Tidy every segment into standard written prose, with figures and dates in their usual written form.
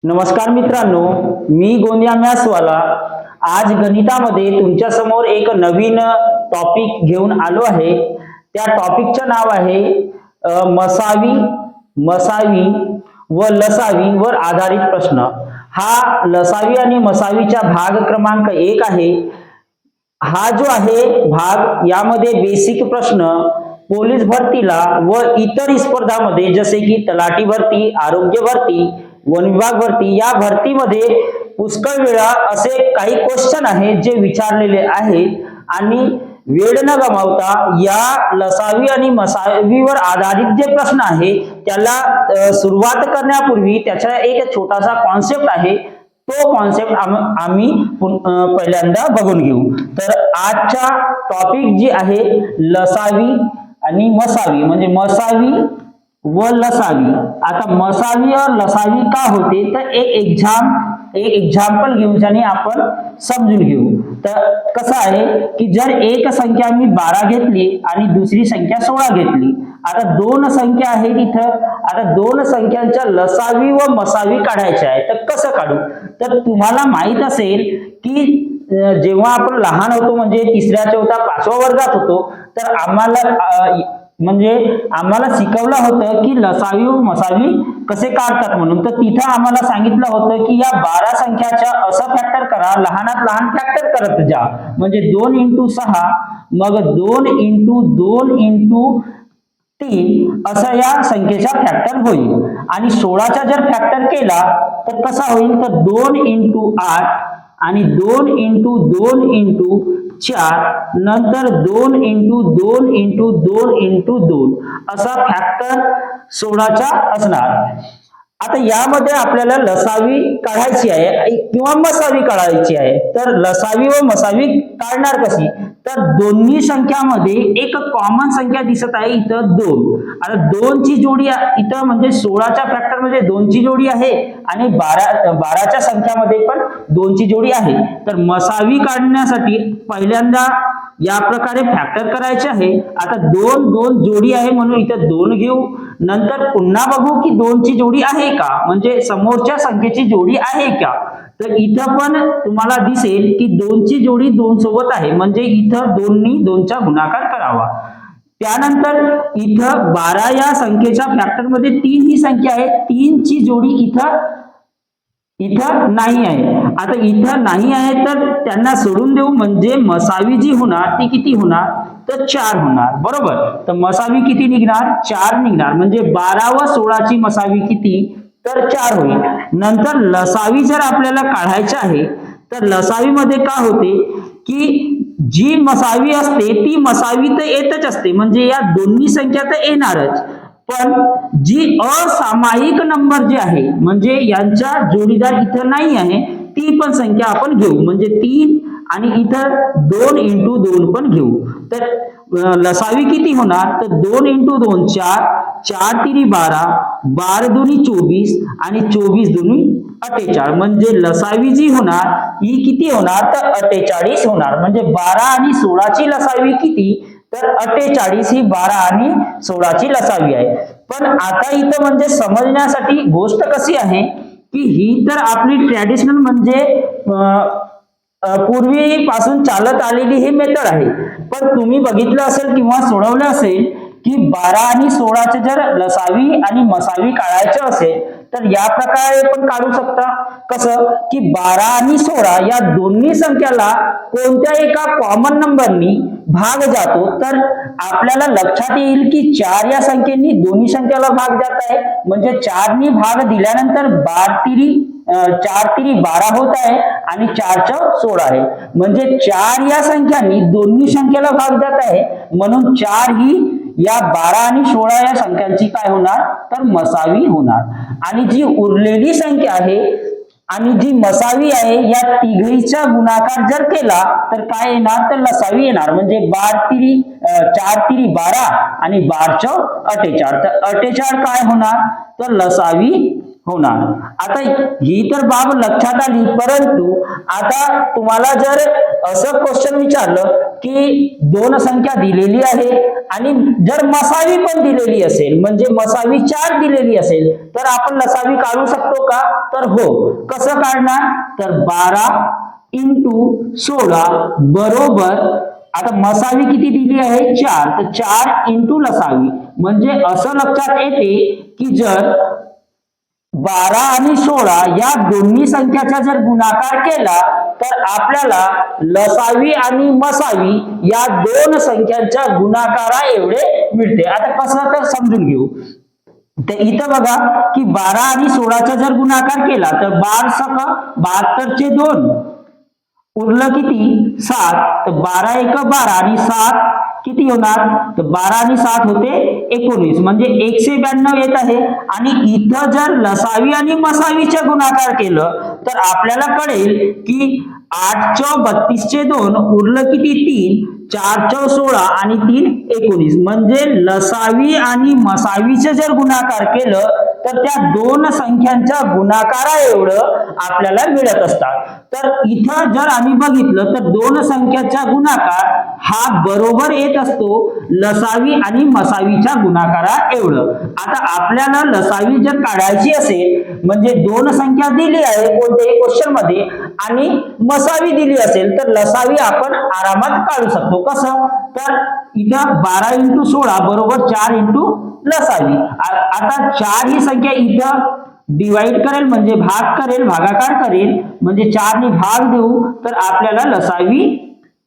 नमस्कार मित्रांनो, मी गोंदिया मॅथ्सवाला आज गणितामध्ये तुमच्या समोर एक नवीन टॉपिक घेऊन आलो आहे। त्या टॉपिकचं नाव आहे मसावी मसावी व लसावी वर आधारित प्रश्न। हा लसावी आणि मसावीचा भाग क्रमांक 1 आहे। हा जो आहे भाग यामध्ये बेसिक प्रश्न पोलीस भरतीला व इतर स्पर्धामध्ये जसे की तलाठी भरती, आरोग्य भरती, वन विभाग भरती या भरतीमध्ये पुष्कळ वेळा असे काही क्वेश्चन आहेत जे विचारलेले आहेत आणि वेळ न गमावता या लसावी आणि मसावीवर आधारित जे प्रश्न आहे त्याला सुरुवात करण्यापूर्वी त्याचा एक छोटासा कॉन्सेप्ट आहे। तो कॉन्सेप्ट आम्ही पहिल्यांदा बघून घेऊ। तर आजचा टॉपिक जी आहे लसावी आणि मसावी म्हणजे मसावी व लसावी। आता मसावी और लसावी का होते तर एक एग्जाम्पल घेऊन जाणे आपण समजून घेऊ। तर कसं आहे की जर एक संख्या मी 12 घेतली आणि दुसरी संख्या 16 घेतली, आता दोन संख्या आहेत इथं, आता दोन संख्यांच्या लसावी व मसावी काढायच्या आहे। तर कसं काढू तर तुम्हाला माहित असेल की जेव्हा आपण लहान होतो म्हणजे 3ऱ्या 4थ्या 5व्या वर्गात होतो तर आम्हाला शिकवलं होतं की लसावी व मसावी कसे काढतात म्हणून। तर तिथं आम्हाला सांगितलं होतं की या 12 संख्याच्या असं फॅक्टर करा, लहानात लहान फॅक्टर करत जा, म्हणजे 2 × 6 मग 2 × 2 × 3 असं या संख्येचा फॅक्टर होईल। आणि 16चा जर फॅक्टर केला तर कसा होईल तर 2 × 8 आणि 2 × 2 × 4 नंतर 2 × 2 × 2 × 2 असा फॅक्टर 16चा असणार। आता यामध्ये आपल्याला लसावी काढायची आहे किंवा मसावी काढायची आहे। तर लसावी व मसावी काढणार कशी तर दोन्ही संख्यामध्ये एक कॉमन संख्या दिसत आहे इथं 2। आता 2 ची जोडी इथं म्हणजे 16च्या फॅक्टर मध्ये 2 ची जोडी आहे आणि 12च्या संख्यामध्ये पण 2 ची जोडी आहे। तर मसावी काढण्यासाठी पहिल्यांदा या प्रकारे फॅक्टर करायचे आहे। आता 2 2 जोडी आहे म्हणून इथं 2 घेऊ, नंतर पुन्हा बघू की 2 ची जोडी आहे का, म्हणजे समोरच्या संख्येची जोडी आहे का। तर इथं पण तुम्हाला दिसेल की 2 ची जोडी 2 सोबत आहे, म्हणजे इथं 2 नी 2 चा गुणाकार करावा। त्यानंतर इथं 12 या संख्येच्या फॅक्टर मध्ये 3 ही संख्या आहे, 3 ची जोडी इथं नाही आहे। आता इथं नाही आहे तर त्यांना सोडून देऊ, म्हणजे मसावी जी होणार ती किती होणार तर 4 होणार, बरोबर। तर मसावी किती निघणार 4 निघणार, म्हणजे 12 व 16 ची मसावी किती तर 4 होईल। नंतर लसावी जर आपल्याला काढायची आहे तर लसावी मध्ये काय होते की जी मसावी असते ती मसावी तर येतच असते, म्हणजे या दोन्ही संख्या तर येणारच, पण जी असामायिक नंबर जे आहे म्हणजे यांचा जोडीदार इथं नाही आहे ती पण संख्या आपण घेऊ, म्हणजे 3 आणि इथं 2 × 2 पण घेऊ। तर लसावी किती होणार तर 2 × 2 4, 4 × 3 12, 12 × 2 24 आणि 24 × 2 48, म्हणजे लसावी जी होणार ही किती होणार तर 48 होणार। म्हणजे 12 आणि 16 ची लसावी किती तर 48 ही 12 आणि 16 ची लसावी आहे। पण आता इथं म्हणजे समजण्यासाठी गोष्ट कशी आहे की ही तर आपली ट्रॅडिशनल म्हणजे पूर्वीपासून चालत आलेली ही मेथड आहे, पण तुम्ही बघितलं असेल किंवा सोडवलं असेल की 12 आणि 16 चे जर लसावी आणि मसावी काढायचं असेल तर या प्रकारे पण काढू शकता। कसं की 12 आणि 16 या दोन्ही संख्याला कोणत्या एका कॉमन नंबरनी भाग जातो तर आपल्याला लक्षात येईल की 4 या संख्येनी दोन्ही संख्याला भाग जात आहे, म्हणजे 4 नी भाग दिल्यानंतर 4 तिरी 12 होत आहे आणि 4 × 16 आहे, म्हणजे 4 या संख्यांनी दोन्ही संख्येला भाग जात आहे, म्हणून 4 ही या 12 आणि 16 या संख्यांची काय होणार तर मसावी होणार। आणि जी उरलेली संख्या आहे आणि जी मसावी आहे या तिघीचा गुणाकार जर केला तर काय येणार तर लसावी येणार, म्हणजे 4 तिरी 12 आणि 12 × 48, तर 48 काय होणार तर लसावी होणार. आता ही तर बाब लक्षात आली, परंतु आता तुम्हाला जर असं क्वेश्चन विचारलं की दोन संख्या दिलेली आहे आणि जर मसावी पण दिलेली असेल, म्हणजे मसावी 4 दिलेली असेल, तर आपण लसावी काढू शकतो का? तर हो. कसं काढणार? तर 12 × 16 बरोबर, आता मसावी किती दिली आहे? 4, तर 4 × लसावी. म्हणजे असं लक्षात येते की जर 12 आणि 16 या दोन्ही संख्याचा जर गुणाकार केला तर आपल्याला लसावी आणि मसावी या दोन संख्यांच्या गुणाकारा एवढे मिळते. आता कसं तर समजून घेऊ. तर इथं बघा की 12 आणि 16चा जर गुणाकार केला तर 72 चे 2 उरलं किती? 7. तर 12 × 1 = 12 आणि 7 किती होणार? तर 12 आणि 7 होते 19, म्हणजे 192 येत आहे. आणि इथं जर लसावी आणि मसावीचे गुणाकार केलं तर आपल्याला कळेल की 8 × 32 चे 2 उरलं किती? 3. 4 × 16 आणि 3 19, म्हणजे लसावी आणि मसावीचे जर गुणाकार केलं तर त्या दोन संख्यांच्या गुणाकारा एवढं आपल्याला मिळत असतात. तर इथं जर आम्ही बघितलं तर दोन संख्याचा गुणाकार हा बरोबर येत असतो लसावी आणि मसावीच्या गुणाकारा एवढं. आता आपल्याला लसावी जर काढायची असेल, म्हणजे दोन संख्या दिली आहे कोणत्याही क्वेश्चन मध्ये आणि मसावी दिली असेल, तर लसावी आपण आरामात काढू शकतो. कसं? तर इथं 12 × 16 बरोबर 4 × लसावी. आता 4 ही संख्या इथं डिवाइड करेल, म्हणजे भाग करेल, भागाकार करेल, म्हणजे 4 ने भाग देऊ तर आपल्याला लसावी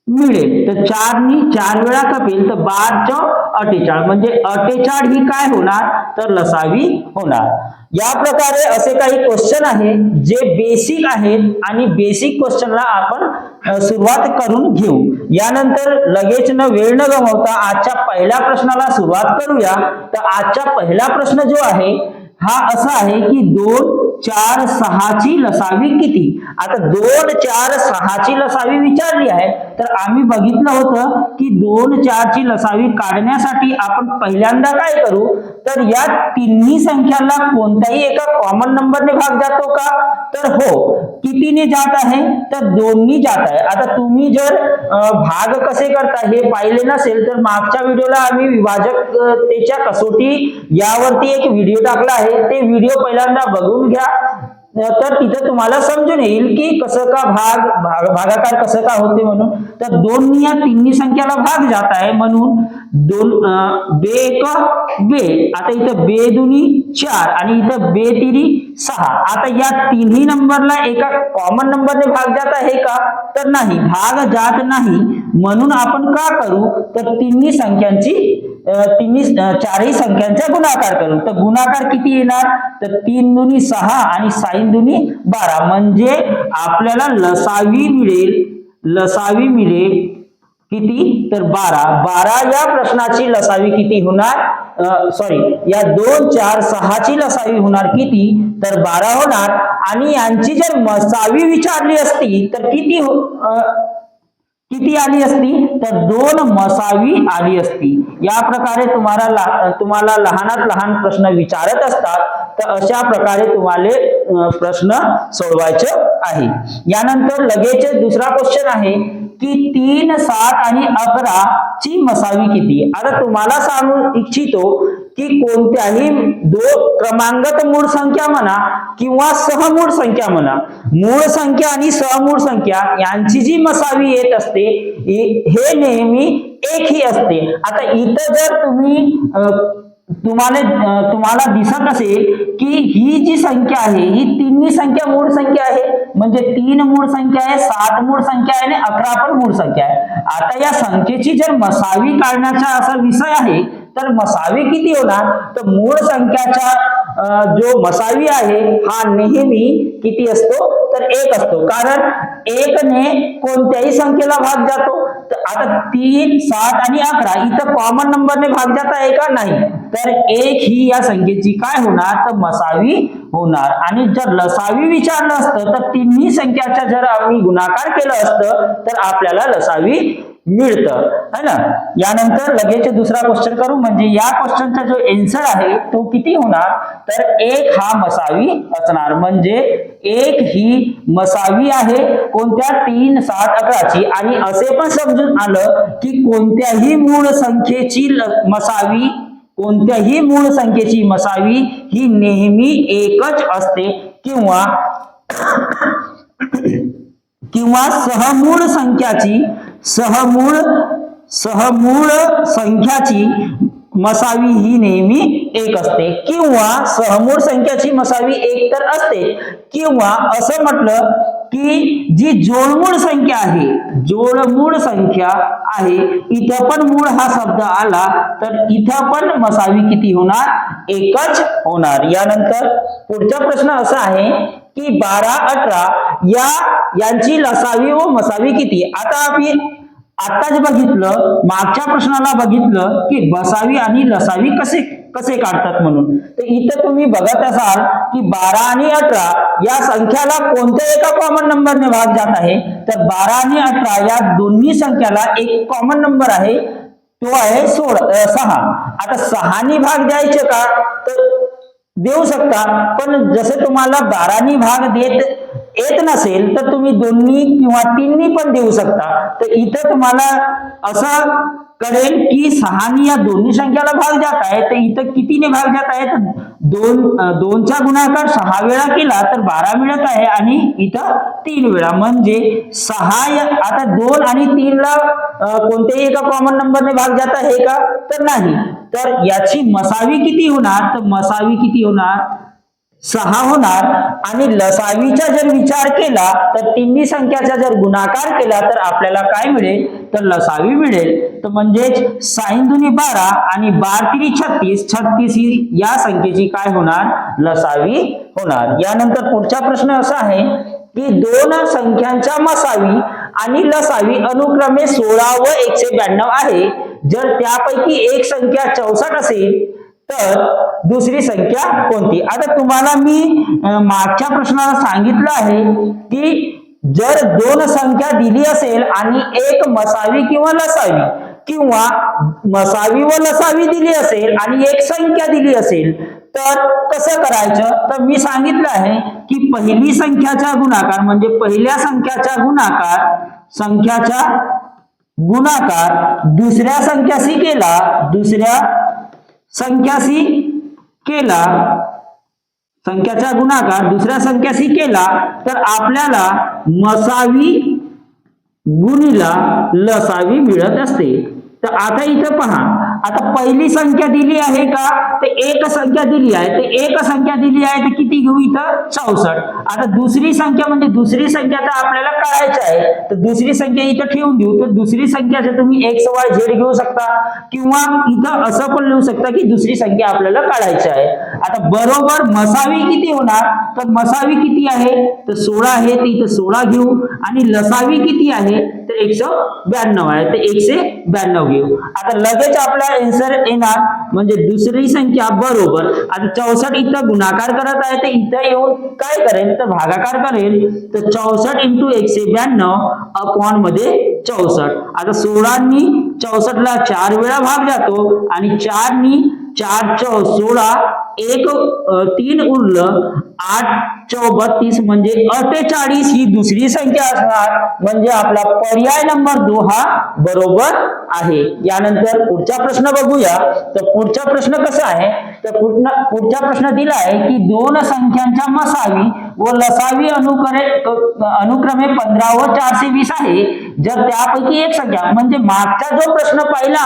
मिळेल. तर 4 ने 4 वेळा कपेल तर 12 × 48, म्हणजे 48 ही काय होणार? तर लसावी होणार. या प्रकारे असे काही क्वेश्चन आहे जे बेसिक आहेत आणि बेसिक क्वेश्चनला आपण सुरुवात करून घेऊ. यानंतर लगेच न वेळ न गमावता आजच्या पहिल्या प्रश्नाला सुरुवात करूया. तर आजचा पहिला प्रश्न जो आहे हा असा आहे की 2, 4, 6 ची लसावी किती? आता 2, 4, 6 ची लसावी विचारली आहे, तर आम्ही बघितलं होतं की 2, 4 ची लसावी काढण्यासाठी आपण पहिल्यांदा काय करू, तर या तिन्ही संख्याला कोणत्याही एका कॉमन नंबरने भाग जातो का? तर हो. कितीने जात आहे? तर 2 ने जात आहे. आता तुम्ही जर भाग कसे करता हे पाहिले नसेल तर मागच्या व्हिडिओला आम्ही विभाजकतेच्या कसोटी यावरती एक व्हिडिओ टाकला आहे, ते व्हिडिओ पहिल्यांदा बघून घ्या. तर तिथे तुम्हाला समजून येईल की कसं का भागाकार कसं का होते म्हणून. तर 2 ने या तिन्ही संख्याला भाग जात आहे, म्हणून 2 1 2. आता इथं 2 2 4 आणि इथं 2 3 6. आता या तिन्ही नंबरला एका कॉमन नंबरने भाग जात आहे का? तर नाही, भाग जात नाही. म्हणून आपण का करू, तर चारही संख्यांचा गुणाकार करू. तर गुणाकार किती येणार? तर 3 2 6 आणि 6 2 12, म्हणजे आपल्याला लसावी मिळेल किती? तर 12. 12 या प्रश्नाची लसावी किती होणार? या 2, 4, 6 ची लसावी होणार किती? तर 12 होणार. आणि यांची जर मसावी विचारली असती तर किती आली असती? तर 2 मसावी आली असती. या प्रकारे तुम्हाला लहानात लहान प्रश्न विचारत असतात, तर अशा प्रकारे तुम्हाला प्रश्न सोडवायचे आहे. यानंतर लगेच दुसरा क्वेश्चन आहे की 3, 7 आणि 11 ची मसावी किती? आता तुम्हाला सांगू इच्छितो की कोणत्याही क्रमांगत मूळ संख्या म्हणा किंवा सहमूळ संख्या म्हणा, मूळ संख्या आणि सहमूळ संख्या यांची जी मसावी येत असते हे नेहमी एक ही असते. आता इथं जर तुम्हाला दिसत असेल की ही जी संख्या आहे ही तिन्ही संख्या मूळ संख्या आहे, म्हणजे 3 मूळ संख्या आहे, 7 मूळ संख्या आहे आणि 11 पण मूळ संख्या आहे. आता या संख्येची जर मसावी काढण्याचा असा विषय आहे तर मसावी किती होणार? तर मूळ संख्याचा जो मसावी आहे हा नेहमी किती असतो? तर 1 असतो. कारण 1 ने कोणत्याही संख्येला भाग जातो. आता 3, 7 आणि 11 इथं कॉमन नंबरने भाग जात आहे का? नाही. तर 1 ही या संख्येची काय होणार? तर मसावी होणार. आणि जर लसावी विचारलं असतं तर तिन्ही संख्याचा जर आम्ही गुणाकार केलं असतं तर आपल्याला लसावी मिळतं है ना। यानंतर लगेच दुसरा क्वेश्चन करू, म्हणजे या क्वेश्चनचा जो आन्सर आहे तो किती होणार, तर 1 हा मसावी असणार, म्हणजे 1 ही मसावी आहे कोणत्या 3, 7, 11ची। आणि असे पण समजून आलं की कोणत्याही मूळ संख्येची मसावी, कोणत्याही मूळ संख्येची मसावी ही नेहमी एकच असते, किंवा सहमूळ संख्याची मसावी ही नेहमी एक असते, किंवा सहमूळ संख्याची मसावी एक तर असते, किंवा असं म्हटलं की जी जोडमूळ संख्या आहे, जोडमूळ संख्या आहे, इथं पण मूळ हा शब्द आला तर इथं पण मसावी किती होणार, एकच होणार। यानंतर पुढचा प्रश्न असा आहे की 12, 18 यांची लसावी व मसावी किती। आता आपण आताच बघितलं, मागच्या प्रश्नाला बघितलं की मसावी आणि लसावी कसे काढतात म्हणून। तर इथं तुम्ही बघत असाल की 12 आणि 18 या संख्याला कोणत्या एका कॉमन नंबरने भाग जात आहे, तर 12 आणि 18 या दोन्ही संख्याला एक कॉमन नंबर आहे, तो आहे 6। आता 6नी भाग द्यायचे का, तर देऊ शकता, पण जसे तुम्हाला 12नी भाग देत येत नसेल तर तुम्ही 2नी किंवा 3नी पण देऊ शकता। तर इथं तुम्हाला असं कळेल की 6नी या दोन्ही संख्याला भाग जात आहे, तर इथं कितीने भाग जात आहे, तर 2चा गुणाकार 6 वेळा केला तर 12 मिळत आहे, आणि इथं 3 वेळा, म्हणजे 6 आता 2 आणि 3 ला कोणत्याही एका कॉमन नंबरने भाग जात आहे का, तर नाही। तर याची मसावी किती होणार, तर मसावी किती होणार, 6 होणार। आणि लसावीचा जर विचार केला तर तिन्ही संख्याचा जर गुणाकार केला तर आपल्याला काय मिळेल, तर लसावी मिळेल। तर म्हणजेच 6 दुनी 12 आणि 12 तिरी 36, 36 ही या संख्येची काय होणार, लसावी होणार। यानंतर पुढचा प्रश्न असा आहे की 2 संख्यांच्या मसावी आणि लसावी अनुक्रमे 16 व 192 आहे। जर त्यापैकी एक संख्या 64 असेल तर दुसरी संख्या कोणती। आता तुम्हाला मी मागच्या प्रश्नाला सांगितलं आहे की जर 2 संख्या दिली असेल आणि एक मसावी किंवा लसावी, किंवा मसावी व लसावी दिली असेल आणि एक संख्या दिली असेल, तर कसं करायचं, तर मी सांगितलं आहे की पहिली संख्याचा गुणाकार, म्हणजे पहिल्या संख्याचा गुणाकार दुसऱ्या संख्याशी केला, संख्याचा गुणाकार दुसऱ्या संख्याशी केला तर आपल्याला मसावी गुणिला लसावी मिळत असते। तर आता इथं पहा, आता पहिली संख्या दिली आहे का, तर एक संख्या दिली आहे, तर एक संख्या दिली आहे तर किती घेऊ, इथं 64। आता दुसरी संख्या, म्हणजे दुसरी संख्या तर आपल्याला काढायची आहे, तर दुसरी संख्या इथं ठेवून देऊ, तर दुसरी संख्याचं तुम्ही XYZ घेऊ शकता, किंवा इथं असं पण लिहू शकता की दुसरी संख्या आपल्याला काढायची आहे। आता बरोबर मसावी किती होणार, तर मसावी किती आहे, तर 16 आहे, तर इथं 16 घेऊ, आणि लसावी किती आहे, तर 192 आहे, तर 192 घेऊ। आता लगेच आपला आन्सर येणार, म्हणजे दुसरी संख्या बरोबर, आता 64 इथं गुणाकार करत आहे, तर इथं येऊन काय करेल, तर भागाकार करेल, तर 64 × 192 अपॉन मध्ये 64। आता 16नी 64 ला 4 वेळा भाग जातो, आणि 4नी 4 × 16, 3 उरलं, 8 × 32 म्हणजे 48 ही दुसरी संख्या असणार, म्हणजे आपला पर्याय नंबर 2 हा बरोबर आहे। यानंतर पुढचा प्रश्न बघूया। तर पुढचा प्रश्न कसा आहे, तर पुढचा प्रश्न दिला आहे की 2 संख्यांच्या मसावी व लसावी अनुक्रमे 15 व 420 आहे। जर त्यापैकी एक संख्या, म्हणजे मागचा जो प्रश्न पाहिला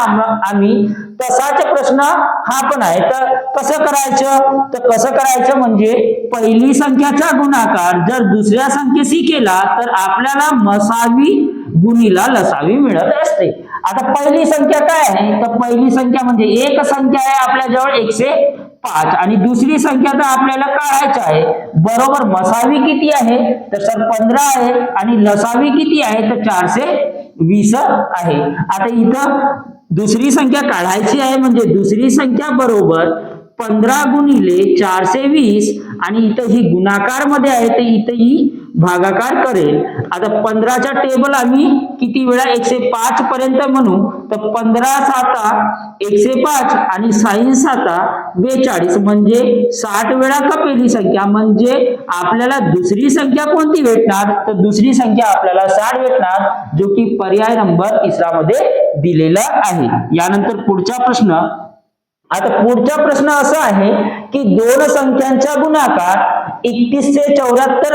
आम्ही तसाच प्रश्न हा पण आहे, तर कसं करायचं, म्हणजे पहिली संख्याचा गुणाकार जर दुसऱ्या संख्येशी केला तर आपल्याला मसावी गुणिला लसावी मिळत असते। आता पहिली संख्या काय आहे, तर पहिली संख्या म्हणजे एक संख्या आहे आपल्याजवळ 105, आणि दुसरी संख्या तर आपल्याला काढायची आहे, बरोबर। मसावी किती आहे, तर सर 15 आहे, आणि लसावी किती आहे, तर 420 आहे। आता इथं दुसरी संख्या काढायची आहे, म्हणजे दुसरी संख्या बरोबर 15 गुणिले 420, आणि इथं ही गुणाकार मध्ये आहे, तर इथं ही भागाकार करेल. आता 15चा टेबल आम्ही किती वेळा 105 पर्यंत म्हणू तर 15 साता 105 आणि साइन साता 42 म्हणजे 60 वेळा का पहिली संख्या, म्हणजे आपल्याला दुसरी संख्या कोणती भेटणार तर दुसरी संख्या आपल्याला 60 भेटणार, जो की पर्याय नंबर तिसरा मध्ये दिलेला आहे. यानंतर पुढचा प्रश्न. आता पुढचा प्रश्न असा आहे की दोन संख्यांचा गुणाकार 31 से 74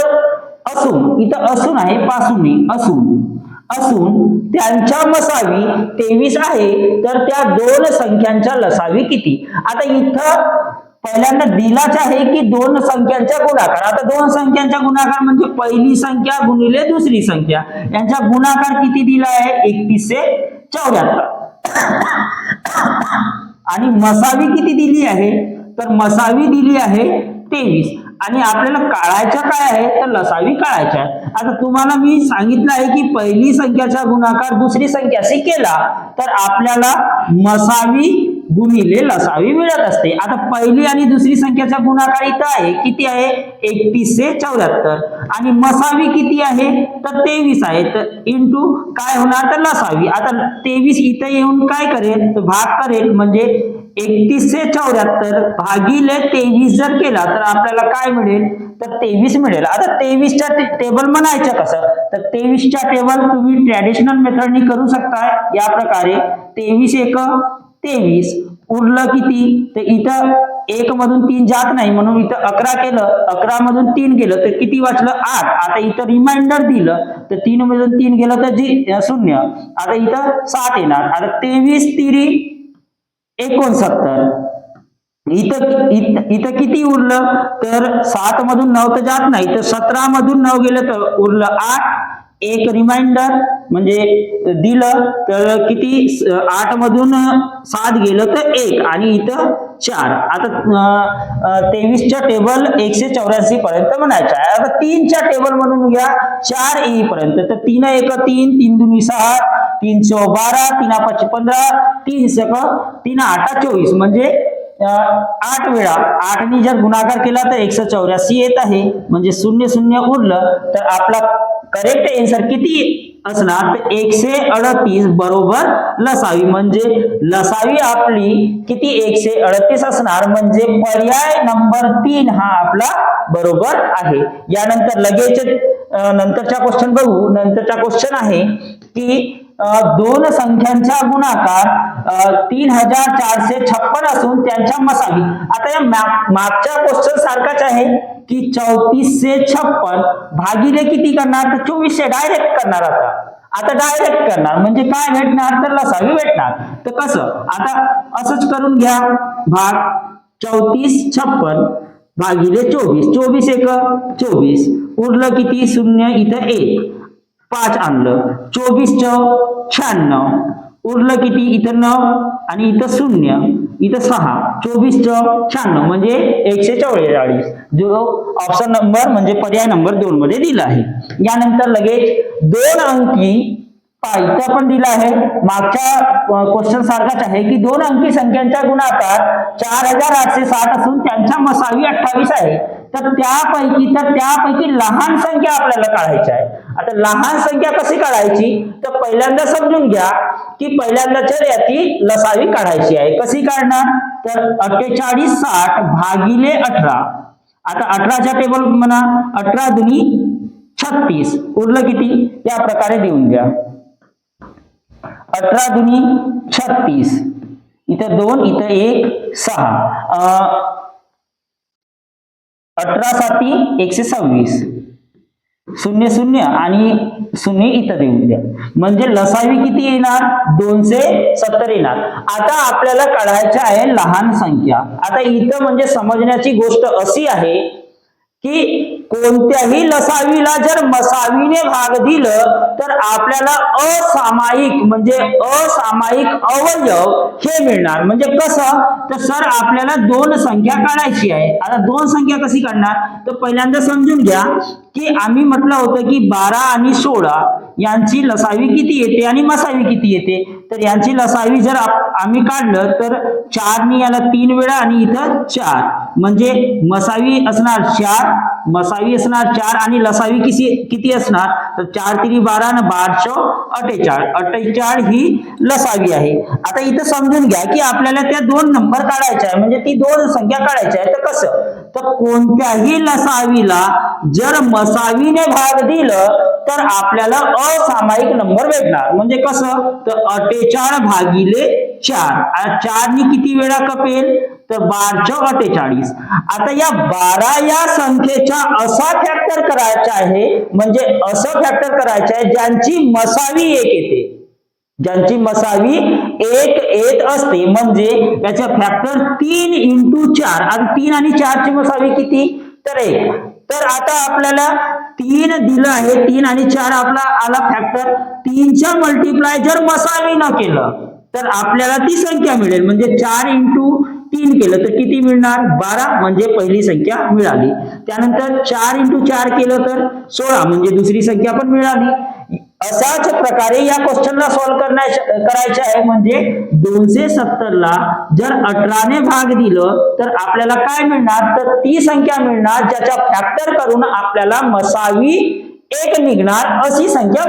असून, इथं असून आहे पासून नाही, असून त्यांच्या मसावी 23 आहे, तर त्या दोन संख्यांच्या लसावी किती. आता इथं पहिल्यांदा दिलाच आहे की दोन संख्यांचा गुणाकार. आता दोन संख्यांचा गुणाकार म्हणजे पहिली संख्या गुणिले दुसरी संख्या, यांचा गुणाकार किती दिला आहे 31 से 74 आणि मसावी किती दिली आहे तर मसावी दिली आहे 23 आणि आपल्याला काढायच्या काय आहे तर लसावी काढायच्या आहे. आता तुम्हाला मी सांगितलं आहे की पहिली संख्याचा गुणाकार दुसरी संख्याशी केला तर आपल्याला मसावी गुणिले लसावी मिळत असते. आता पहिली आणि दुसरी संख्याचा गुणाकार इथं आहे किती आहे 31 से 74 आणि मसावी किती आहे तर 23 आहे, तर इंटू काय होणार तर लसावी. आता 23 इथं येऊन काय करेल तर भाग करेल, म्हणजे 31 से 74 भागिले 23 जर केला तर आपल्याला काय मिळेल तर 23 मिळेल. आता 23च्या टेबल म्हणायचं कसं तर 23च्या टेबल तुम्ही ट्रॅडिशनल मेथडनी करू शकता या प्रकारे. 23 एक 23 उरलं किती तर इथं 1 मधून 3 जात नाही म्हणून इथं 11 केलं, 11 मधून 3 गेलं तर किती वाचलं 8. आता इथं रिमाइंडर दिलं तर 3 मधून 3 गेलं तर 0. आता इथं 7 येणार. आता 23 तिरी 69 इथं किती उरलं तर 7 मधून 9 तर जात नाही, तर 17 मधून 9 गेलं तर उरलं 8. एक रिमाइंडर म्हणजे दिलं तर किती 8 मधून 7 गेलं तर 1 आणि इथं 4. आता 23च्या टेबल 184 पर्यंत म्हणायचं आहे. आता 3च्या टेबल म्हणून घ्या 4 येईपर्यंत, तर 3 1 3 3 2 6 3 4 12 3 5 15 3 6 3 8 24 म्हणजे 8 वेळा 8 नी जर गुणाकार केला तर 184 येत आहे, म्हणजे 0 0 उरलं तर आपला करेक्ट आन्सर किती असणार तर 138 बरोबर लसावी. म्हणजे लसावी आपली किती 138 असणार, म्हणजे पर्याय नंबर 3 हा आपला बरोबर आहे. यानंतर लगेच नंतरचा क्वेश्चन बघू. नंतरचा क्वेश्चन आहे की दोन संख्यांचा गुणाकार 3456 असून त्यांच्या मसावी. आता या मागच्या क्वेश्चन सारखाच आहे की 34 से 56 भागिले किती करणार तर 24 से डायरेक्ट करणार. आता डायरेक्ट करणार म्हणजे काय भेटणार तर लसावी भेटणार. तर कसं आता असंच करून घ्या भाग 34 56 भागिले 24 24 1 24 उरलं किती 0 इथं 1 5 आणलं 24 96 उरलं किती इथं 9 आणि इथं 0 इथं 6 24 96 म्हणजे 144 जो ऑप्शन नंबर म्हणजे पर्याय नंबर 2 मध्ये दिला आहे. यानंतर लगेच 2 अंकी इथं पण दिला आहे, मागच्या क्वेश्चन सारखाच आहे की 2 अंकी संख्यांचा गुणाकार 4860 असून त्यांच्या मसावी 28 आहे. तर त्यापैकी लहान संख्या आपल्याला काढायची आहे. आता लहान संख्या कशी काढायची तर पहिल्यांदा समजून घ्या की पहिल्यांदाच्या याची लसावी काढायची आहे. कशी काढणार तर 4860 भागिले 18. आता 18च्या टेबल म्हणा 18 दुनी 36 उरलं किती या प्रकारे देऊन द्या. 18 दुनी 36 इथं 2 इथं 1 6 18 साती 126 0 0 आणि 0 इथं देऊन द्या, म्हणजे लसावी किती येणार 270 येणार. आता आपल्याला काढायचं आहे लहान संख्या. आता इथं म्हणजे समजण्याची गोष्ट अशी आहे की कोणत्याही लसावीला जर मसावीने भाग दिलं तर आपल्याला असामायिक म्हणजे असामायिक अवयव हे मिळणार. म्हणजे कसं तर सर आपल्याला 2 संख्या काढायची आहे. आता 2 संख्या कशी काढणार तर पहिल्यांदा समजून घ्या की आम्ही म्हटलं होतं की 12 आणि 16 यांची लसावी किती येते आणि मसावी किती येते. तर यांची लसावी जर आम्ही काढलं तर 4 नी याला 3 वेळा आणि इथं 4 म्हणजे मसावी असणार 4, मसावी असणार 4 आणि लसावी किती असणार तर 4 3 12 आणि 12 48 ही लसावी आहे. आता इथं समजून घ्या की आपल्याला त्या दोन नंबर काढायचे आहे, म्हणजे ती दोन संख्या काढायची आहे. तर कसं तर कोणत्याही लसावीला जर मसावीने भाग दिलं तर आपल्याला असामायिक नंबर भेटणार. म्हणजे कसं तर 48 भागिले 4, 4 नी किती वेळा कपेल तर 12 आता या 12 या संख्येचा असा फॅक्टर करायचा आहे, म्हणजे असं फॅक्टर करायचं आहे ज्यांची मसावी 1 येते, ज्यांची मसावी 1 येत असते. म्हणजे याचा फॅक्टर 3 × 4 आणि 3 आणि 4 ची मसावी किती तर 1. तर आता आपल्याला 3 दिलं आहे, 3 आणि 4 आपला आला फॅक्टर. 3च्या मल्टिप्लाय जर मसावी न केलं तर आपल्याला ती संख्या मिळेल. म्हणजे 4 × 3 केलं तर किती मिळणार 12, म्हणजे पहिली संख्या मिळाली. त्यानंतर 4 × 4 केलं तर 16, म्हणजे दुसरी संख्या पण मिळाली. अशाच प्रकारे या क्वेश्चनला सॉल्व्ह करायचे आहे. म्हणजे 270 ला जर 18 ने भाग दिलं तर आपल्याला काय मिळणार तर ती संख्या मिळणार ज्याचा फॅक्टर करून आपल्याला मसावी 1 निघणार अशी संख्या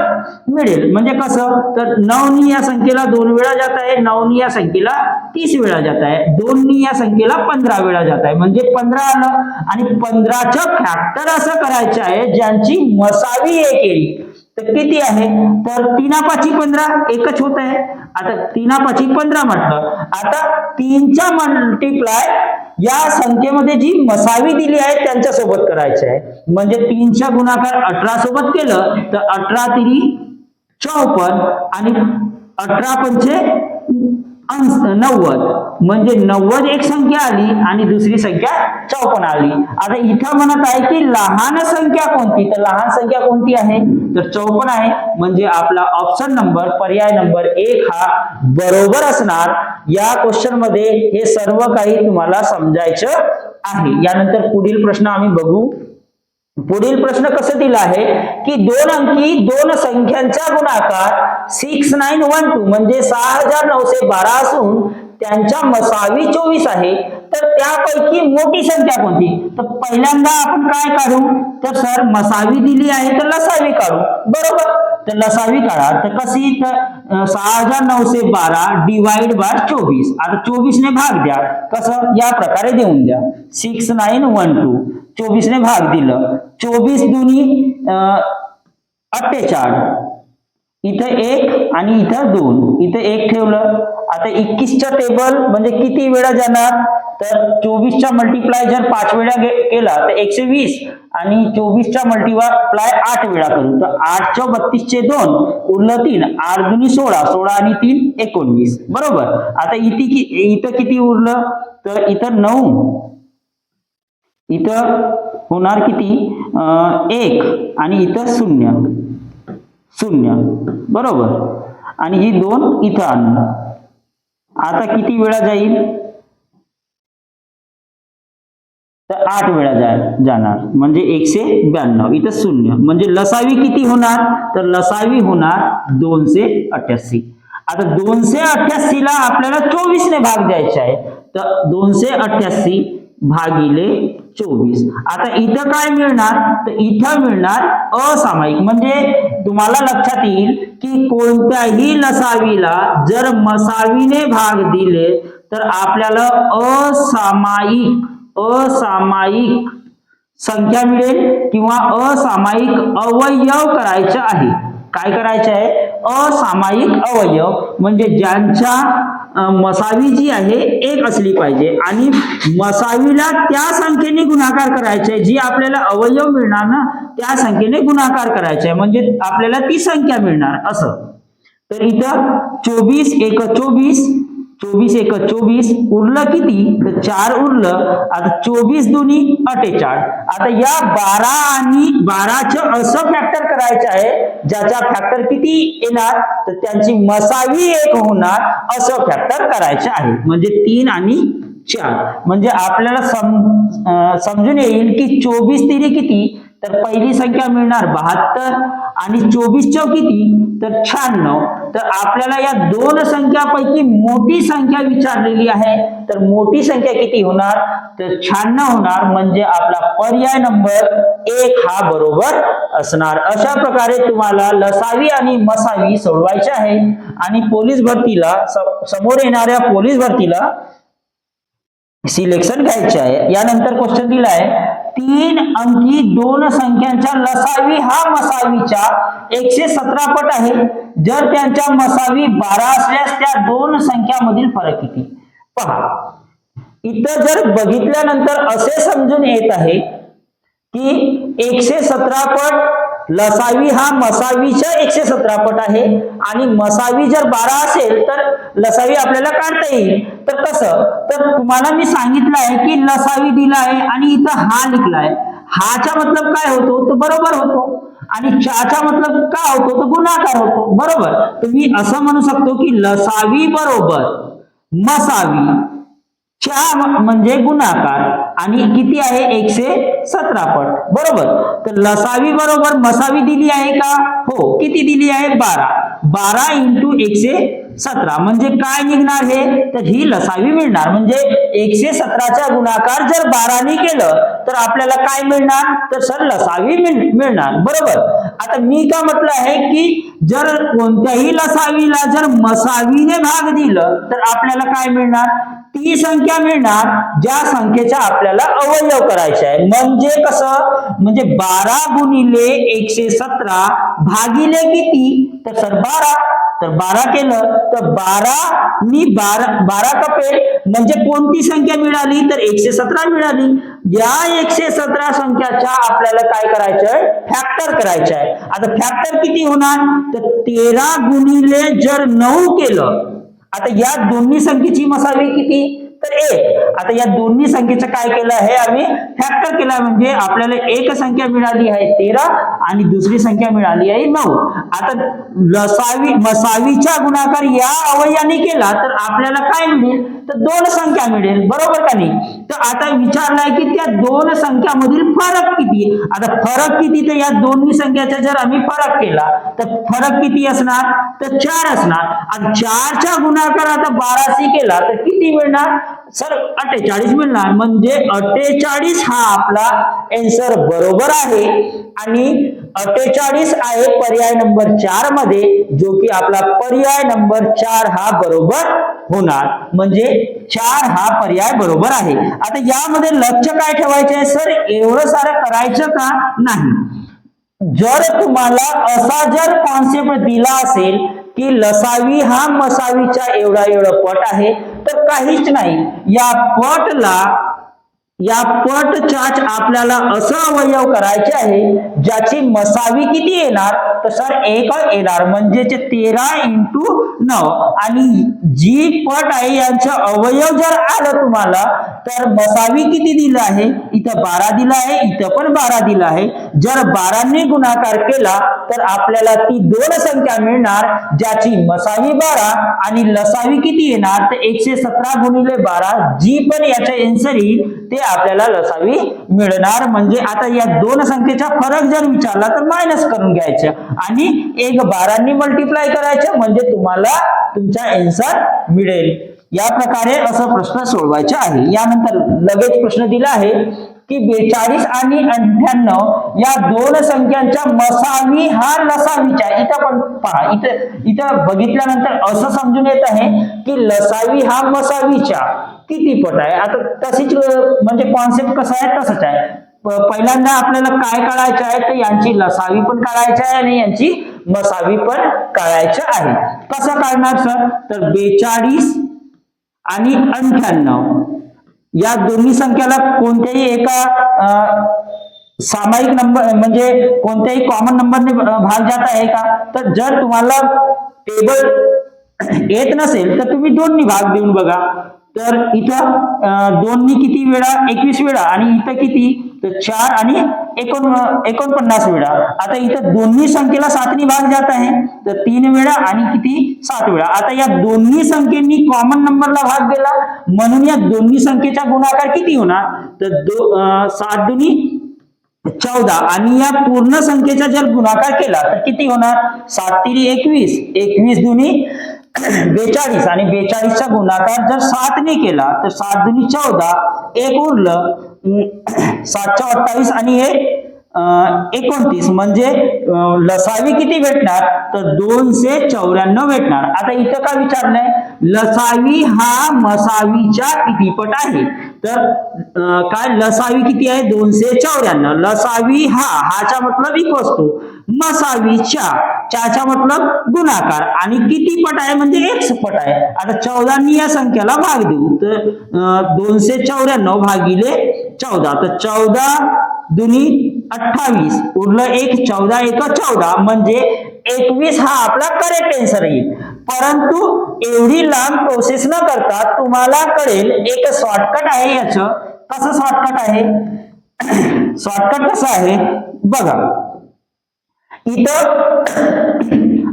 मिळेल. म्हणजे कसं तर 9 नी या संख्येला 2 वेळा जात आहे, 9 नी या संख्येला 30 वेळा जात आहे, 2 नी या संख्येला 15 वेळा जात आहे, म्हणजे 15 आलं. आणि 15चं फॅक्टर असं करायचं आहे ज्यांची मसावी 1 येईल. तर किती आहे तर 3×5 15 एकच होत आहे. आता 3×5 15 म्हटलं. आता 3चा मल्टिप्लाय या संख्येमध्ये जी मसावी दिली आहे त्यांच्या सोबत करायचे आहे. म्हणजे 3चा गुणाकार 18 सोबत केलं तर 18 3 54 आणि 18 पंचे 90, म्हणजे 90 एक संख्या आली आणि दुसरी संख्या 54 आली. आता इथं म्हणत आहे की लहान संख्या कोणती तर लहान संख्या कोणती आहे तर 54 आहे. म्हणजे आपला ऑप्शन नंबर पर्याय नंबर 1 हा बरोबर असणार. या क्वेश्चन मध्ये हे सर्व काही तुम्हाला समजायचं आहे. यानंतर पुढील प्रश्न आम्ही बघू. पुढील प्रश्न कसं दिला आहे की 2 अंकी 2 संख्यांचा गुणाकार 6912 म्हणजे 6912 असून त्यांच्या मसावी 24 आहे. तर त्यापैकी मोठी संख्या कोणती तर पहिल्यांदा आपण काय काढू तर सर मसावी दिली आहे तर लसावी काढू. बरोबर तर लसावी काढा. तर कशी तर 6912 डिवाइड बाय 24. आता 24 ने भाग द्या. कसं या प्रकारे देऊन द्या 6912 24 ने भाग दिलं. 24 दुनी 48, इथं 1 आणि इथं 2, इथं 1 ठेवलं. आता 21चा टेबल म्हणजे किती वेळा जाणार तर 24चा मल्टिप्लाय जर 5 वेळा केला तर 120 आणि 24चा मल्टिप्लाय 8 वेळा करू तर 8 × 32 2 उरलं 3, 8 दुनी 16, 16 आणि 3 19. बरोबर. आता इथं किती उरलं तर इथं 9, इथं होणार किती 1 आणि इथं 0 बरोबर. आणि ही 2 इथं आणू. आता किती वेळा जाईल तर 8 वेळा जाणार म्हणजे 192. इथं 0 म्हणजे लसावी किती होणार तर लसावी होणार 288. आता 288 ला आपल्याला 24 ने भाग द्यायचा आहे. तर 288 भागिले 24. आता इथं काय मिळणार तर इथं मिळणार असामायिक. म्हणजे तुम्हाला लक्षात येईल की कोणत्याही लसावीला जर मसावीने भाग दिले तर आपल्याला असामायिक संख्या मिळेल किंवा असामायिक अवयव करायचे आहे. काय करायचे आहे असामायिक अवयव म्हणजे ज्यांच्या मसावी जी आहे 1 असली पाहिजे आणि मसावीला त्या संख्येने गुणाकार करायचे जी आपल्याला अवयव मिळणार ना त्या संख्येने गुणाकार करायचे म्हणजे आपल्याला ती संख्या मिळणार असं. तर इथं 24 1 24, 24 1 24 उरलं किती तर 4 उरलं. आता 24 दुनी 48. आता या 12 आणि 12चं असं फॅक्टर करायचं आहे ज्याचा फॅक्टर किती येणार तर त्यांची मसावी 1 होणार असं फॅक्टर करायचं आहे. म्हणजे 3 आणि 4. म्हणजे आपल्याला समजून येईल की 24 तिरी किती, तर पहिली संख्या मिळणार 72 आणि 24 चौक किती, तर 96. तर आपल्याला या दोन संख्यापैकी मोठी संख्या विचारलेली आहे, तर मोठी संख्या किती होणार, तर 96 होणार. म्हणजे आपला पर्याय नंबर 1 हा बरोबर असणार. अशा प्रकारे तुम्हाला लसावी आणि मसावी सोडवायचे आहे आणि पोलीस भरतीला समोर येणाऱ्या पोलीस भरतीला सिलेक्शन घ्यायचे आहे. यानंतर क्वेश्चन दिला आहे 3 अंकी दोन संख्यांच्या लसावी हा मसावीच्या 117 पट आहे. जर त्यांच्या मसावी 12 असल्यास त्या दोन संख्यामधील फरक किती. पहा, इथं जर बघितल्यानंतर असे समजून येत आहे की 117 पट लसावी हा मसावीच्या 117 पट आहे आणि मसावी जर 12 असेल तर लसावी आपल्याला काढता येईल. तर कसं, तर तुम्हाला मी सांगितलं आहे की लसावी दिला आहे आणि इथं हा लिखला आहे. हाचा मतलब काय होतो, तो बरोबर होतो आणि चा मतलब काय होतो, तो गुणाकार होतो. बरोबर, तुम्ही असं म्हणू शकतो की लसावी बरोबर मसावी च्या म्हणजे गुणाकार आणि किती आहे 117 पट. बरोबर, तर लसावी बरोबर मसावी दिली आहे का, हो. किती दिली आहे, 12 इंटू 117 म्हणजे काय निघणार हे, तर ही लसावी मिळणार. म्हणजे 117चा गुणाकार जर 12ने केलं तर आपल्याला काय मिळणार, तर सर लसावी मिळणार. बरोबर, आता मी का म्हटलं आहे की जर कोणत्याही लसावीला जर मसावीने भाग दिलं तर आपल्याला काय मिळणार, ती संख्या मिळणार ज्या संख्येचा आपल्याला अवयव करायचा आहे. म्हणजे कसं, म्हणजे 12 गुणिले 117 भागिले किती, तर सर 12. तर 12 केलं तर 12 कपेल म्हणजे कोणती संख्या मिळाली, तर 117 मिळाली. या 117 संख्याचा आपल्याला काय करायचंय, फॅक्टर करायचं आहे. आता फॅक्टर किती होणार, तर 13 गुणिले जर 9 केलं. आता या दोन्ही संख्येची मसावी किती, तर 1. आता या दोन्ही संख्येचं काय केलं आहे आम्ही, फॅक्टर केला. म्हणजे आपल्याला एक संख्या मिळाली आहे 13 आणि दुसरी संख्या मिळाली आहे 9. आता लसावी मसावीचा गुणाकार या अवयवाने केला तर आपल्याला काय मिळेल, तर 2 संख्या मिळेल. बरोबर का नाही. तर आता विचारलाय की त्या दोन संख्यामधील फरक किती. आता फरक किती, तर या दोन्ही संख्याचा जर आम्ही फरक केला तर फरक किती असणार, तर 4 असणार. आणि 4चा गुणाकार आता 12 केला तर किती मिळणार, सर 48 मिळणार. म्हणजे 48 हा आपला आन्सर बरोबर आहे आणि 48 आहे पर्याय नंबर 4 मध्ये, जो की आपला पर्याय नंबर 4 हा बरोबर होणार. म्हणजे 4 हा पर्याय बरोबर आहे. आता यामध्ये लक्ष काय ठेवायचे आहे, सर एवढं सारं करायचं का नाही. जर तुम्हाला असा जर कॉन्सेप्ट दिला असेल की लसावी हा मसावीचा एवढा पट आहे, तर काहीच नाही, या पटचाच आपल्याला असं अवयव करायचे आहे ज्याची मसावी किती येणार, तर सर 1 येणार. म्हणजे 13 इंटू 9 आणि जी पट आहे यांचं अवयव जर आलं तुम्हाला तर मसावी किती दिलं आहे, इथं 12 दिलं आहे, इथं पण 12 दिलं आहे. जर 12ने गुणाकार केला तर आपल्याला ती 2 संख्या मिळणार ज्याची मसावी 12 आणि लसावी किती येणार, तर 117 गुणिले 12 जी पण याचा आन्सर येईल ते आपल्याला लसावी मिळणार. म्हणजे आता या 2 संख्येचा फरक जर विचारला तर मायनस करून घ्यायचं आणि 1 12ने मल्टिप्लाय करायचं म्हणजे तुम्हाला तुमचा आन्सर मिळेल. या प्रकारे असं प्रश्न सोडवायचा आहे. यानंतर लगेच प्रश्न दिला आहे की 42 आणि 98 या 2 संख्यांच्या मसावी हा लसावीचा. इथं पण पहा, इथं बघितल्यानंतर असं समजून येत आहे की लसावी हा मसावीचा किती पट आहे. आता तशीच म्हणजे कॉन्सेप्ट कसा आहे तसंच आहे. पहिल्यांदा आपल्याला काय काढायचं आहे, तर यांची लसावी पण काढायची आहे आणि यांची मसावी पण काढायची आहे. कसं काढणार सर, तर 42 आणि 98 या दोन्ही संख्याला कोणत्याही एका सामायिक नंबर म्हणजे कोणत्याही कॉमन नंबरने भाग जात आहे का, तर जर तुम्हाला टेबल येत नसेल तर तुम्ही 2 नी भाग देऊन बघा. तर इथं 2 नी किती वेळा 21 वेळा आणि इथं किती तर 4 आणि 49 वेळा. आता इथं दोन्ही संख्येला 7 नी भाग जात आहे तर 3 वेळा आणि किती 7 वेळा. आता या दोन्ही संख्येनी कॉमन नंबरला भाग गेला म्हणून या दोन्ही संख्येचा गुणाकार किती होणार तर 7 दुनी 14 आणि या पूर्ण संख्येचा जर गुणाकार केला तर किती होणार 7 तिरी 21 21 दुनी 42 आणि 42 चा गुणाकार जर 7 ने केला तर 7 दुनी 14 एक उरलं 7 28 आणि हे 29 म्हणजे लसावी किती भेटणार तर 294 भेटणार. आता इथं काय विचारलंय लसावी हा मसावीच्या किती पट आहे तर काय लसावी किती आहे 294. लसावी हाचा मतलब इक्वल्स टू मसावीच्या च्या मतलब गुणाकार आणि किती पट आहे म्हणजे x पट आहे. आता 14 नी या संख्येला भाग देऊ तर 294 भागिले 14 तर 14 दुनी 28 उरलं 1 14 1 14 म्हणजे 21 हा आपला करेक्ट आन्सर येईल. परंतु एवढी लांब प्रोसेस न करता तुम्हाला कळेल एक शॉर्टकट आहे. याचं कसं शॉर्टकट आहे शॉर्टकट कसं आहे बघा. इथं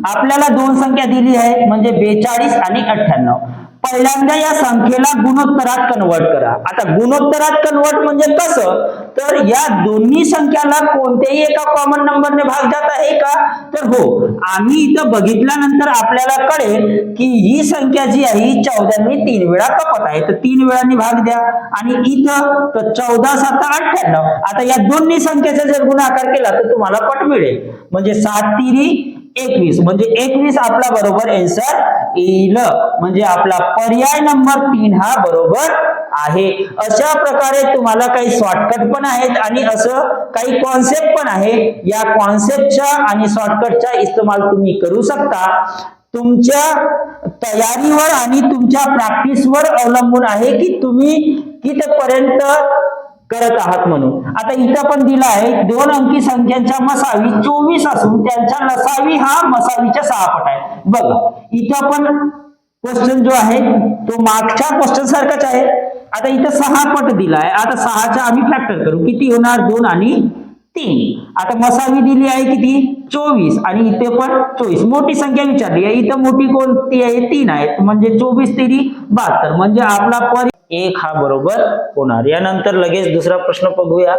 आपल्याला 2 संख्या दिली आहे म्हणजे 42 आणि 98. पहिल्यांदा या संख्येला गुणोत्तरात कन्वर्ट करा. आता गुणोत्तरात कन्वर्ट म्हणजे कसं तर या दोन्ही संख्याला कोणत्याही एका कॉमन नंबरने भाग जात आहे का तर हो. आम्ही इथं बघितल्यानंतर आपल्याला कळेल की ही संख्या जी आहे 14 नी 3 वेळा कपत आहे तर 3 वेळांनी भाग द्या आणि इथं तर 14 7 98. आता या दोन्ही संख्येचा जर गुणाकार केला तर तुम्हाला पट मिळेल म्हणजे 7 तिरी 21 म्हणजे 21 आपला बरोबर आन्सर येईल. म्हणजे आपला पर्याय नंबर 3 हा बरोबर आहे. अशा प्रकारे तुम्हाला काही शॉर्टकट पण आहेत आणि असं काही कॉन्सेप्ट पण आहे. या कॉन्सेप्टचा आणि शॉर्टकटचा इस्तेमाल तुम्ही करू शकता. तुमच्या तयारीवर आणि तुमच्या प्रॅक्टिसवर अवलंबून आहे की तुम्ही कितपर्यंत करत आहात म्हणून. आता इथं पण दिला आहे 2 अंकी संख्यांच्या मसावी 24 असून त्यांचा लसावी हा मसावीच्या 6 पट आहे. बघा इथं पण क्वेश्चन जो आहे तो मागच्या क्वेश्चन सारखाच आहे. आता इथं 6 पट दिला आहे. आता 6चा आम्ही फॅक्टर करू किती होणार 2 आणि 3. आता मसावी दिली आहे किती 24 आणि इथे पण 24. मोठी संख्या विचारली आहे इथं मोठी कोणती आहे 3 आहे म्हणजे 24 तिरी 72 म्हणजे आपला पर्याय 1 हा बरोबर होणार. यानंतर लगेच दुसरा प्रश्न बघूया.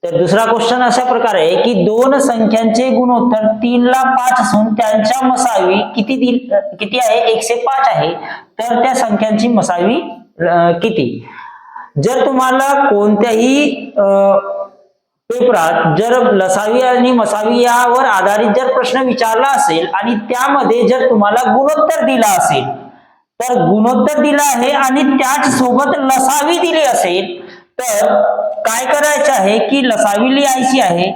तर दुसरा क्वेश्चन अशा प्रकारे आहे की 2 संख्यांचे गुणोत्तर 3 ला 5 असून त्यांच्या मसावी किती आहे 105 आहे तर त्या संख्यांची मसावी किती. जर तुम्हाला कोणत्याही पेपरात जर लसावी आणि मसावी यावर आधारित जर प्रश्न विचारला असेल आणि त्यामध्ये जर तुम्हाला गुणोत्तर दिला असेल तर गुणोत्तर दिला आहे आणि त्याच सोबत लसावी दिली असेल तर काय करायचं आहे की लसावी लिहायची आहे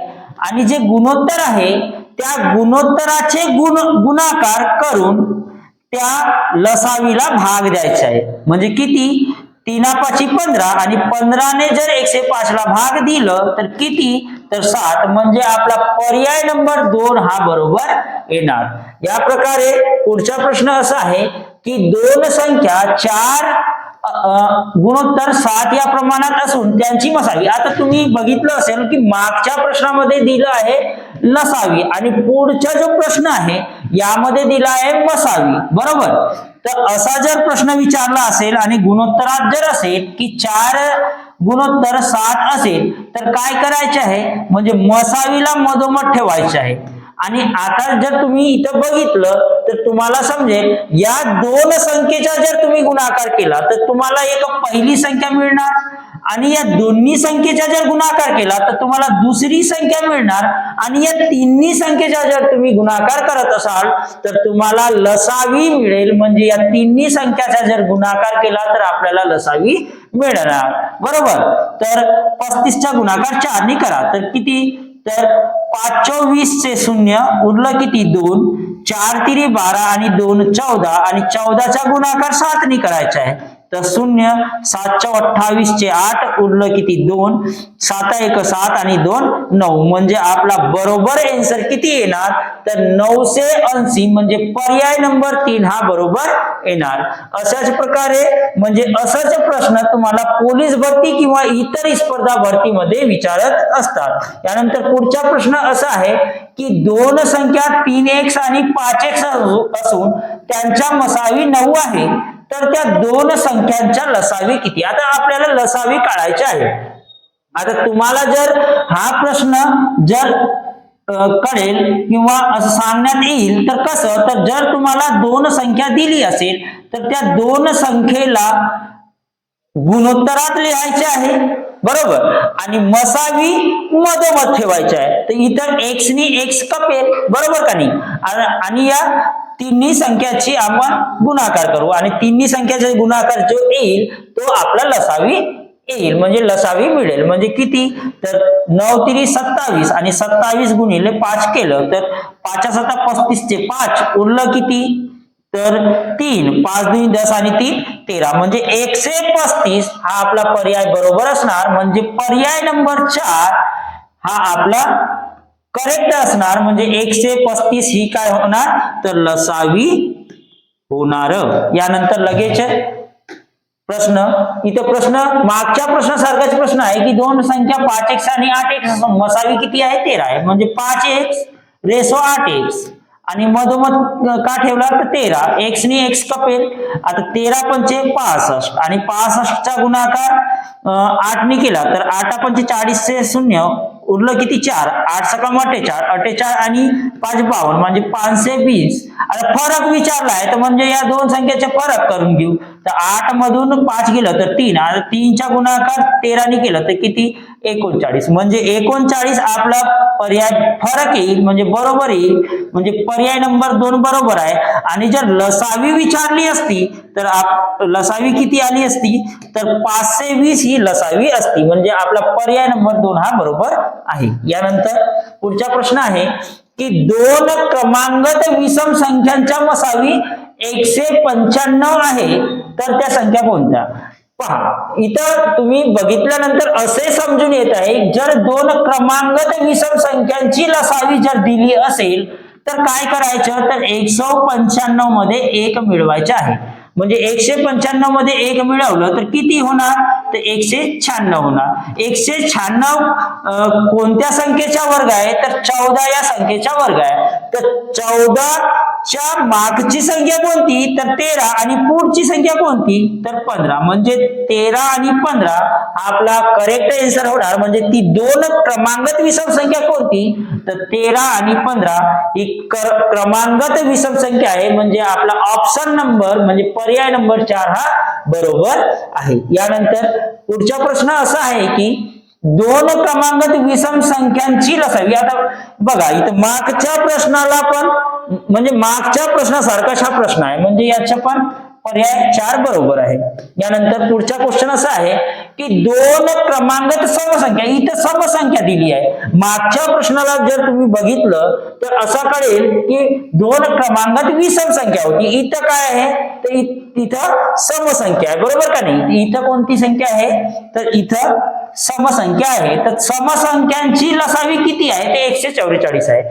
आणि जे गुणोत्तर आहे त्या गुणोत्तराचे गुणाकार करून त्या लसावीला भाग द्यायचा आहे. म्हणजे किती 3 15 आणि 15 ने जर 105 ला भाग दिलं तर किती तर 7 म्हणजे आपला पर्याय नंबर 2 हा बरोबर येणार. या प्रकारे पुढचा प्रश्न असा आहे की 2 संख्या 4 गुणोत्तर 7 या प्रमाणात असून त्यांची मसावी. आता तुम्ही बघितलं असेल की मागच्या प्रश्नामध्ये दिलं आहे लसावी आणि पुढचा जो प्रश्न आहे यामध्ये दिला आहे मसावी बरोबर. तर असा जर प्रश्न विचारला असेल आणि गुणोत्तरात जर असेल की 4 गुणोत्तर 7 असेल तर काय करायचे आहे म्हणजे मसावीला मधोमध ठेवायचे आहे. आणि आता जर तुम्ही इथं बघितलं तर तुम्हाला समजेल या 2 संख्येचा जर तुम्ही गुणाकार केला तर तुम्हाला एक पहिली संख्या मिळणार आणि या दोन्ही संख्येचा जर गुणाकार केला तर तुम्हाला दुसरी संख्या मिळणार आणि या तिन्ही संख्येचा जर तुम्ही गुणाकार करत असाल तर तुम्हाला लसावी मिळेल. म्हणजे या तिन्ही संख्याचा जर गुणाकार केला तर आपल्याला लसावी मिळणार बरोबर. तर 35 चा गुणाकार 4 ने करा तर किती तर 5 24 चे 0 उरलं किती 2 4 तिरी 12 आणि 2 14 आणि 14 चा गुणाकार 7 ने करायचा आहे तर 0, 7 28 8 उरलं किती 2, 7 1 7 आणि 2 9 म्हणजे आपला बरोबर आन्सर किती येणार तर 980 म्हणजे पर्याय नंबर 3 हा बरोबर येणार। अशाच प्रकारे म्हणजे असाच प्रश्न तुम्हाला पोलीस भरती किंवा इतर स्पर्धा भरतीमध्ये विचारत असतात। यानंतर पुढचा प्रश्न असा आहे की दोन संख्या 3x आणि 5x असून त्यांच्या मसावी 9 आहे तर त्या दोन संख्यांच्या लसावी किती। आता आपल्याला लसावी काढायची आहे। आता तुम्हाला जर हा प्रश्न जर कळेल किंवा असं सांगण्यात येईल तर कसं तर जर तुम्हाला दोन संख्या दिली असेल तर त्या दोन संख्येला गुणोत्तरात लिहायचे आहे बरोबर आणि मसावी मधोमध ठेवायचे आहे। तर इथं x नी x कपेल बरोबर का नाही आणि या तिन्ही संख्याची आपण गुणाकार करू आणि तिन्ही संख्याचा गुणाकार जो येईल तो आपला लसावी येईल म्हणजे लसावी मिळेल। म्हणजे किती तर 9 3 27 आणि 27 गुणिले 5 केलं तर 5 7 35 चे 5 उरलं किती तर 3 5 2 10 आणि 3 13 म्हणजे 135 हा आपला पर्याय बरोबर असणार। म्हणजे पर्याय नंबर 4 हा आपला करेक्ट असणार म्हणजे 135 ही काय होणार तर लसावी होणार। यानंतर लगेच प्रश्न इथं प्रश्न मागच्या प्रश्नासारखाच प्रश्न आहे की दोन संख्या 5x आणि 8x मसावी किती आहे 13 आहे म्हणजे 5x रेशो 8x आणि मधोमध का ठेवला तर 13 x नी x कपेल आता 13 पंचे 65 आणि 65 चा गुणाकार 8 ने केला तर 8 पंचे 40 चे 0 उरलं किती 4 8 सकाम 48 48 आणि 5 52 म्हणजे 520। आता फरक विचारला आहे तर म्हणजे या दोन संख्येचे फरक करून घेऊ तर 8 मधून 5 गेलं तर 3 आणि 3 चा गुणाकार 13 ने केलं तर किती 39 म्हणजे 39 आपला पर्याय फरक येईल म्हणजे बरोबर येईल म्हणजे पर्याय नंबर 2 बरोबर आहे। आणि जर लसावी विचारली असती तर लसावी किती आली असती तर 520 ही लसावी असती म्हणजे आपला पर्याय नंबर 2 हा बरोबर आहे। यानंतर पुढचा प्रश्न आहे की दोन क्रमांगत विषम संख्यांच्या मसावी 195 आहे तर त्या संख्या कोणत्या। पहा इथं तुम्ही बघितल्यानंतर असे समजून येत आहे जर दोन क्रमांगत विषम संख्यांची लसावी जर दिली असेल तर काय करायचं तर 195 मध्ये 1 मिळवायचे आहे म्हणजे 195 मध्ये 1 मिळवलं तर किती होणार तर 196 होणार। 196 कोणत्या संख्येचा वर्ग आहे तर 14 या संख्येचा वर्ग आहे तर 14 च्या मागची संख्या कोणती तर 13 आणि पुढची संख्या कोणती तर 15 म्हणजे 13 आणि 15 आपला करेक्ट आन्सर होणार। म्हणजे ती दोन क्रमांगत विषम संख्या कोणती तर 13 आणि 15 ही क्रमांगत विषम संख्या आहे म्हणजे आपला ऑप्शन नंबर म्हणजे पर्याय नंबर 4 हा बरोबर आहे। यानंतर पुढचा प्रश्न असा आहे की दोन क्रमांगत विषम संख्यांची लसावी। आता बघा इथं मागच्या प्रश्नाला पण म्हणजे मागच्या प्रश्नासारखाच हा प्रश्न आहे म्हणजे याचा पण पर्याय 4 बरोबर आहे। यानंतर पुढचा क्वेश्चन असा आहे की दोन क्रमांगत समसंख्या इथं समसंख्या दिली आहे। मागच्या प्रश्नाला जर तुम्ही बघितलं तर असं कळेल की दोन क्रमांगत विषम संख्या होती इथं काय आहे तर इथं समसंख्या आहे बरोबर का नाही। इथं कोणती संख्या आहे तर इथं समसंख्या आहे तर समसंख्यांची लसावी किती आहे ते 144 आहे।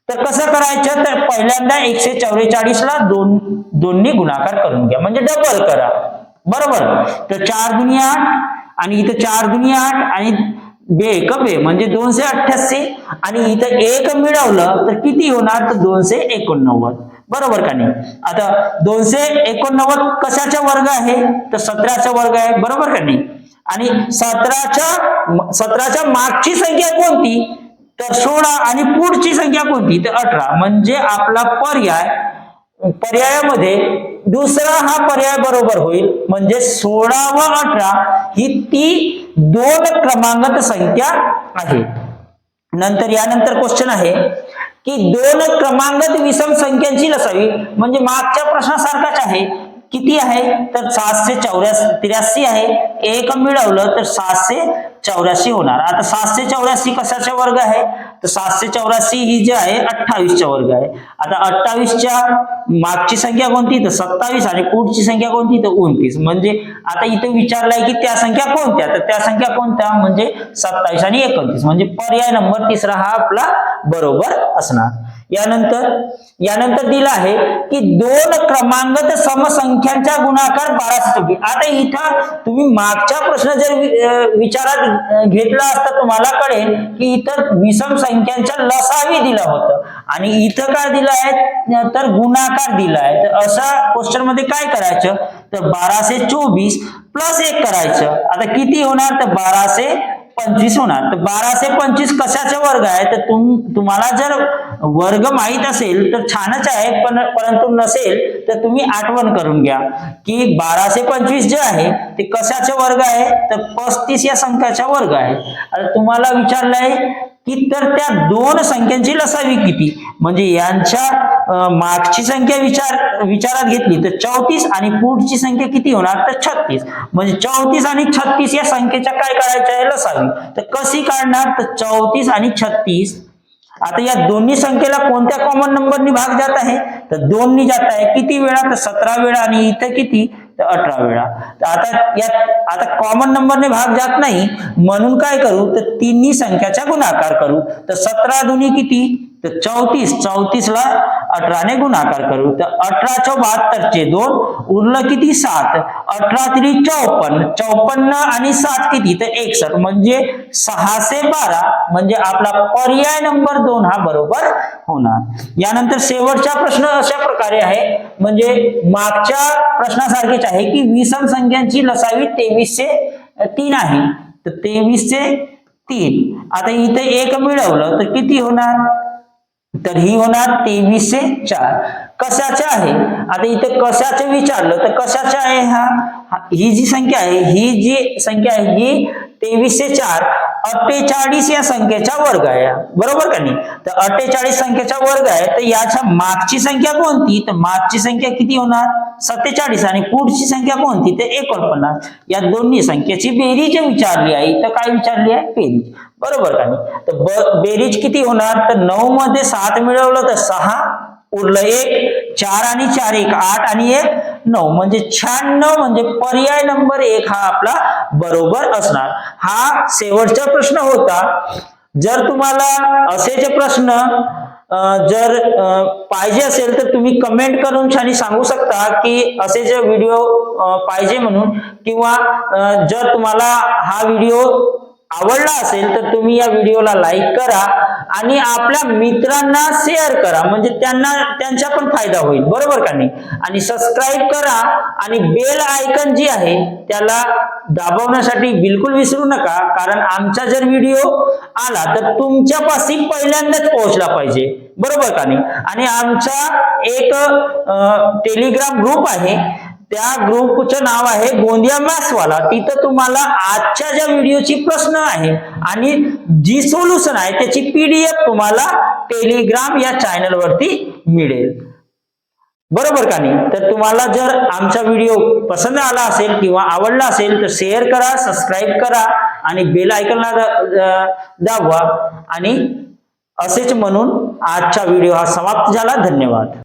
तर कसं करायचं तर पहिल्यांदा 144 ला 2 ने गुणाकार करून घ्या म्हणजे डबल करा बरोबर। तर 4 दुनी 8 आणि इथं 4 दुनी 8 आणि बे एक बे म्हणजे 288 आणि इथं 1 मिळवलं तर किती होणार तर 289 बरोबर का नाही। आता 289 कशाचा वर्ग आहे तर 17चा वर्ग आहे बरोबर का नाही। आणि 17च्या मागची संख्या कोणती तर 16 आणि पुढची संख्या कोणती तर 18 म्हणजे आपला पर्यायामध्ये दुसरा हा पर्याय बरोबर होईल म्हणजे 16 व 18 ही ती दोन क्रमांगत संख्या आहे। नंतर यानंतर क्वेश्चन आहे की दोन क्रमांगत विषम संख्यांची लसावी म्हणजे मागच्या प्रश्नासारखाच आहे किती आहे तर 783 आहे 1 मिळवलं तर 784 होणार। आता 784 कशाचा वर्ग आहे तर 784 ही जी आहे 28चा वर्ग आहे. आता 28च्या मागची संख्या कोणती, तर 27 आणि पुढची संख्या कोणती, तर 29. म्हणजे आता इथे विचारलाय की त्या संख्या कोणत्या, तर त्या संख्या कोणत्या म्हणजे 27 आणि 29. म्हणजे पर्याय नंबर तिसरा हा आपला बरोबर असणार. यानंतर दिला आहे की दोन क्रमांगत समसंख्यांचा गुणाकार 1224. आता इथं तुम्ही मागचा प्रश्न जर विचारात घेतला असता तुम्हाला कळेल की इथं विषम संख्यांच्या लसावी दिलं होतं आणि इथं काय दिलं आहे, तर गुणाकार दिला आहे. तर अशा क्वेश्चन मध्ये काय करायचं, तर 1224 प्लस 1 करायचं. आता किती होणार, तर 1225 होणार. तर 1225 कशाचे वर्ग आहे, तर तुम्हाला जर वर्ग माहित असेल तर छानच आहे, परंतु नसेल तर तुम्ही आठवण करून घ्या की 1225 जे आहे ते कशाचे वर्ग आहे, तर 35 या संख्याचा वर्ग आहे. आता तुम्हाला विचारलंय की तर त्या दोन संख्यांची लसावी किती, म्हणजे यांच्या मागची संख्या विचारात घेतली तर 34 आणि पुढची संख्या किती होणार, तर 36. म्हणजे 34 आणि 36 या संख्येच्या काय करायचं आहे, लसावी. तर कशी काढणार, तर 34 आणि 36. आता या दोन्ही संख्येला कोणत्या कॉमन नंबरनी भाग जात आहे, तर 2 नी जात आहे. किती वेळा, तर 17 वेळा आणि इथे किती, तर 18 वेळा. तर आता कॉमन नंबरने भाग जात नाही म्हणून काय करू, तर तिन्ही संख्याचा गुणाकार करू. तर 17 दुनी किती, तर 34. 34 ला 18 ने गुणाकार करू. तर 18 × 72 चे 2 उरलं किती, 7. 18 × 3 = 54. 54 आणि 7 किती, तर 61. म्हणजे 612. म्हणजे आपला पर्याय नंबर 2 हा बरोबर होणार. यानंतर शेवटचा प्रश्न अशा प्रकारे आहे, म्हणजे मागच्या प्रश्नासारखेच आहे की विषम संख्यांची लसावी 2303 आहे. तर 2303. आता इथे 1 मिळवलं तर किती होणार, तर ही होणार 2304. कशाचे आहे, आता इथे कशाचे विचारलं तर कशाचे आहे, ही जी संख्या आहे ही 2304 48 या संख्येचा वर्ग आहे. बरोबर का नाही, तर 48 संख्येचा वर्ग आहे. तर याच्या मागची संख्या कोणती, तर मागची संख्या किती होणार, 47 आणि पुढची संख्या कोणती, तर 49. या दोन्ही संख्येची बेरीज विचारली आहे. तर काय विचारली आहे, बेरीज. बरोबर का नाही, तर बेरीज किती होणार, तर 9 मध्ये 7 मिळवलं तर 6 उरलं 1. 4 आणि 4 1 8 आणि 1 9. म्हणजे 96. म्हणजे पर्याय नंबर 1 हा आपला बरोबर असणार. हा शेवटचा प्रश्न होता. जर तुम्हाला असेच प्रश्न जर पाहिजे असेल तर तुम्ही कमेंट करून छान सांगू शकता की असेच व्हिडिओ पाहिजे म्हणून, किंवा जर तुम्हाला हा व्हिडिओ आवडला असेल तर तुम्ही या व्हिडिओला लाईक करा आणि आपल्या मित्रांना शेअर करा, म्हणजे त्यांचा पण फायदा होईल. बरोबर का नाही, आणि सबस्क्राईब करा आणि बेल आयकॉन जी आहे त्याला दाबवण्यासाठी बिलकुल विसरू नका, कारण आमचा जर व्हिडिओ आला तर तुमच्यापाशी पहिल्यांदाच पोहोचला पाहिजे. बरोबर का नाही, आणि आमचा एक टेलिग्राम ग्रुप आहे, त्या ग्रुपचं नाव आहे गोंदिया मॅथ्सवाला. तिथं तुम्हाला आजच्या ज्या व्हिडिओची प्रश्न आहे आणि जी सोल्युशन आहे त्याची PDF तुम्हाला टेलिग्राम या चॅनल वरती मिळेल. बरोबर का नाही, तर तुम्हाला जर आमचा व्हिडिओ पसंत आला असेल किंवा आवडला असेल तर शेअर करा, सबस्क्राईब करा आणि बेल आयकॉनला दाबवा. आणि असेच म्हणून आजचा व्हिडिओ हा समाप्त झाला. धन्यवाद.